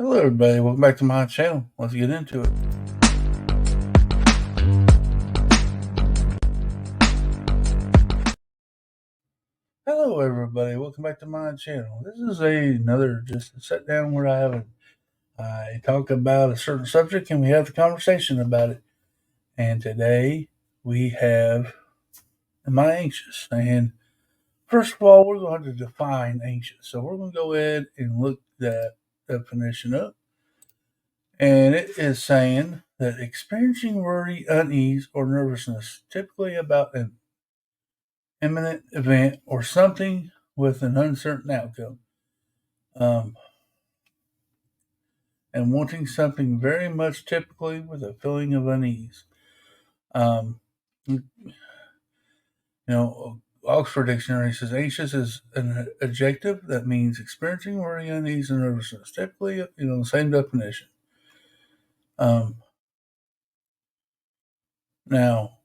Hello, everybody. Welcome back to my channel. Let's get into it. Hello, everybody. Welcome back to my channel. This is another just a sit down where I talk about a certain subject and we have the conversation about it. And today we have am I anxious? And first of all, we're going to define anxious. So we're going to go ahead and look that definition up. And it is saying that experiencing worry, unease, or nervousness, typically about an imminent event or something with an uncertain outcome, um, and wanting something very much, typically with a feeling of unease. You know, Oxford Dictionary says anxious is an adjective that means experiencing worry, unease, and nervousness. Typically, the same definition. Um, Now,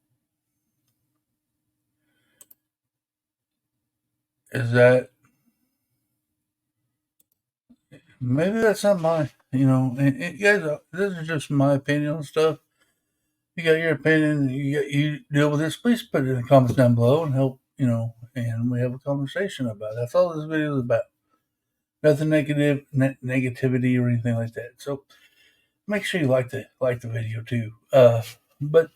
is that maybe that's not my, and guys, this is just my opinion on stuff. You got your opinion, you deal with this, please put it in the comments down below and help, and we have a conversation about it. That's all this video is about. Nothing negativity or anything like that. So make sure you like the video too. But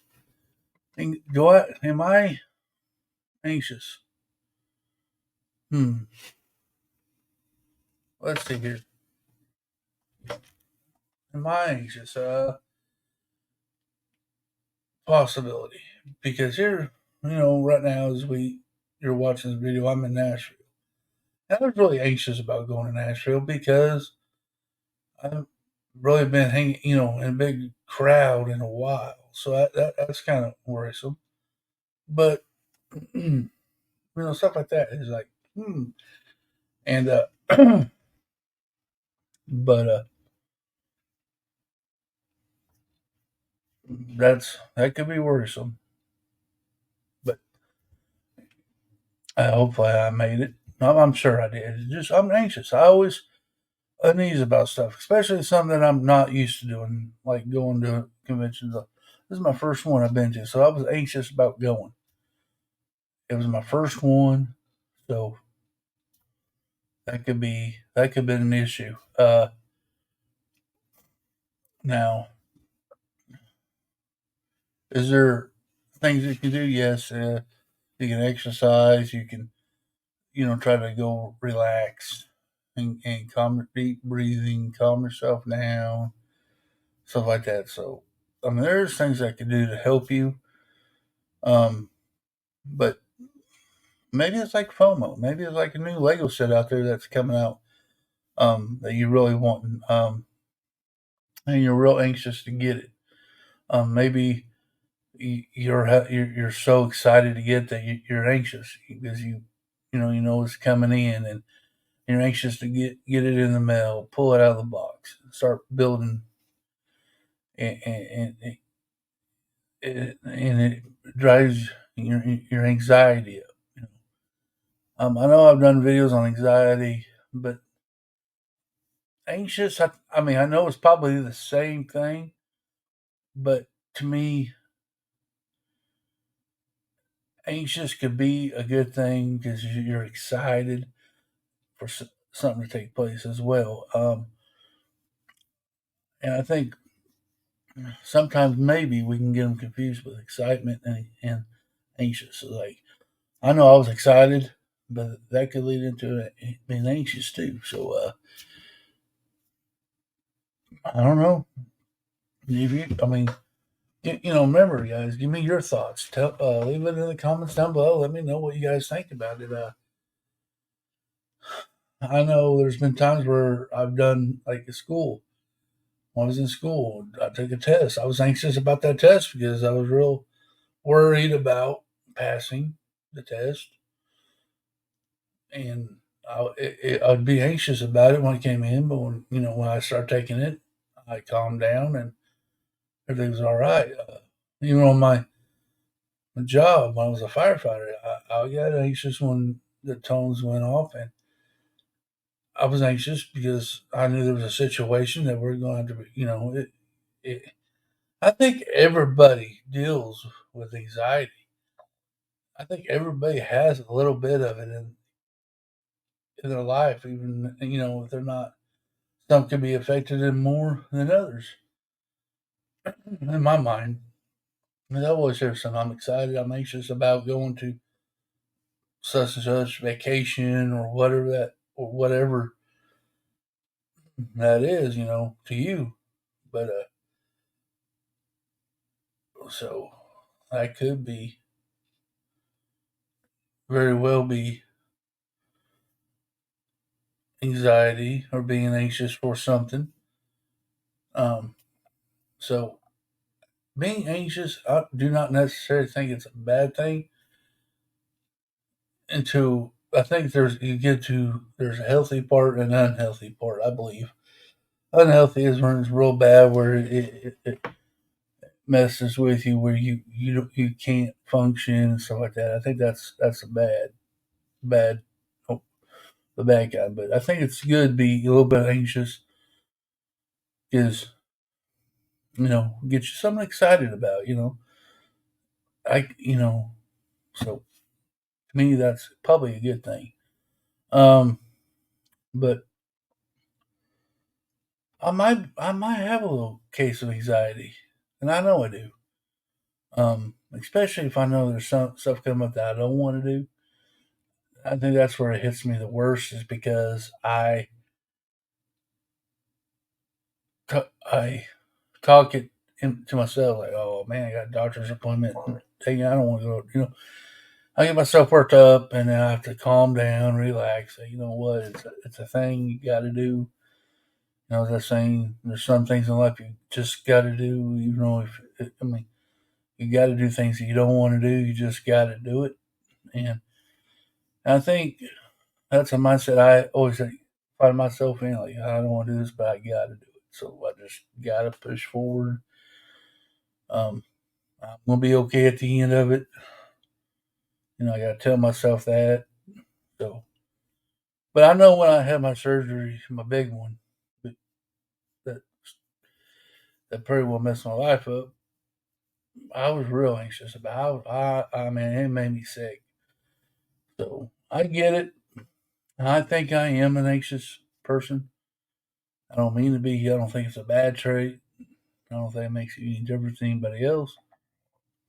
am I anxious? Hmm. Let's see here. Am I anxious? Possibility. Because here, right now you're watching this video, I'm in Nashville. I was really anxious about going to Nashville because I've really been hanging, in a big crowd in a while. So that's kind of worrisome. But, stuff like that is like, hmm. And, but, that could be worrisome. But hopefully I made it. I'm sure I did. I'm anxious. I always uneasy about stuff, especially something that I'm not used to doing, like going to conventions. This is my first one I've been to, so I was anxious about going. It was my first one, so that could be an issue. Now, is there things you can do? Yes, you can exercise. You can try to go relax and calm deep breathing, calm yourself down, stuff like that. So, I mean, there's things I can do to help you. Um, but maybe it's like FOMO. Maybe it's like a new Lego set out there that's coming out, that you really want, and you're real anxious to get it. Maybe you're so excited to get that you're anxious because you know it's coming in, and you're anxious to get it in the mail, pull it out of the box, start building, and it drives your anxiety up. I know I've done videos on anxiety, but anxious, I mean, I know it's probably the same thing, but to me, anxious could be a good thing because you're excited for something to take place as well. And I think sometimes maybe we can get them confused with excitement and anxious. So, like, I know I was excited, but that could lead into being anxious too. So, I don't know. If you, I mean, remember, guys, give me your thoughts. Leave it in the comments down below. Let me know what you guys think about it. I know there's been times where I've done like at school. When I was in school, I took a test. I was anxious about that test because I was real worried about passing the test, and I'd be anxious about it when it came in. But when I started taking it, I calmed down and everything was all right. Even on my job when I was a firefighter, I got anxious when the tones went off, and I was anxious because I knew there was a situation that we're going to have to, it, I think everybody deals with anxiety. I think everybody has a little bit of it in their life, even, if they're not, some can be affected in more than others. In my mind, I always hear something. I'm excited, I'm anxious about going to such and such vacation or whatever that is, to you. But so that could be very well be anxiety or being anxious for something. Um, so being anxious, I do not necessarily think it's a bad thing. Until I think there's a healthy part and an unhealthy part. I believe unhealthy is when it's real bad, where it messes with you, where you can't function and stuff like that. I think that's a bad oh, the bad guy. But I think it's good to be a little bit anxious, is get you something excited about. I so to me that's probably a good thing. Um, but I might have a little case of anxiety, and I know I do. Especially if I know there's some stuff coming up that I don't want to do. I think that's where it hits me the worst, is because I talk it to myself like, oh man, I got a doctor's appointment. Dang, I don't want to go. I get myself worked up, and then I have to calm down, relax. Say, you know what? It's a thing you got to do. As I was saying, there's some things in life you just got to do. If I mean, you got to do things that you don't want to do. You just got to do it. And I think that's a mindset I always find myself in. Like, I don't want to do this, but I got to do it. So I just got to push forward. Um, I'm gonna be okay at the end of it. I got to tell myself that. So, but I know when I had my surgery, my big one, that that, that pretty well messed my life up. I was real anxious about. I mean, it made me sick. So I get it. I think I am an anxious person. I don't mean to be. I don't think it's a bad trait. I don't think it makes you any different than anybody else.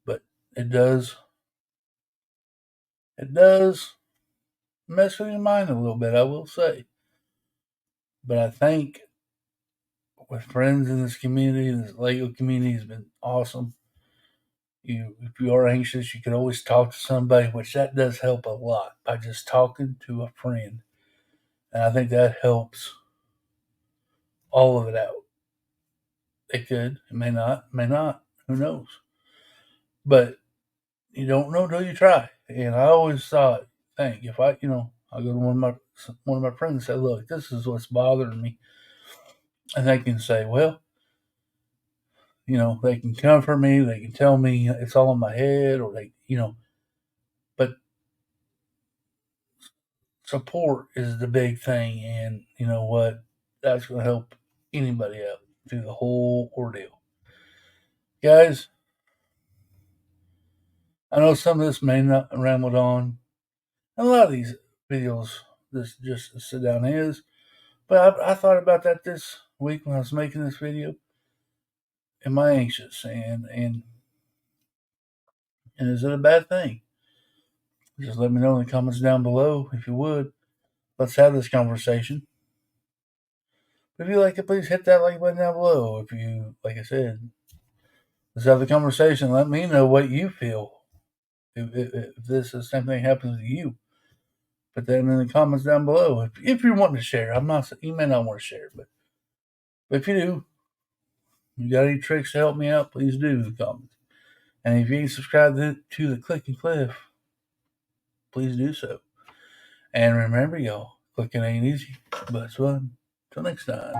But it does. It does mess with your mind a little bit. I will say. But I think with friends in this community, this Lego community has been awesome. If you are anxious, you can always talk to somebody, which that does help a lot by just talking to a friend. And I think that helps all of it out. It could, it may not. Who knows? But you don't know till you try. And I always think if I go to one of my friends and say, "Look, this is what's bothering me," and they can say, "Well, they can comfort me, they can tell me it's all in my head, or but support is the big thing, and you know what, that's going to help anybody out through the whole ordeal, guys. I know some of this may not rambled on. A lot of these videos, this just a sit down is. But I thought about that this week when I was making this video. Am I anxious? And is it a bad thing? Just let me know in the comments down below if you would. Let's have this conversation. If you like it, please hit that like button down below. If you, like I said, let's have the conversation. Let me know what you feel. If this is the same thing happens to you, put that in the comments down below. If you're wanting to share, you may not want to share, but if you do, you got any tricks to help me out, please do in the comments. And if you ain't subscribed to the Click and Cliff, please do so. And remember, y'all, clicking ain't easy, but it's fun. Till next time.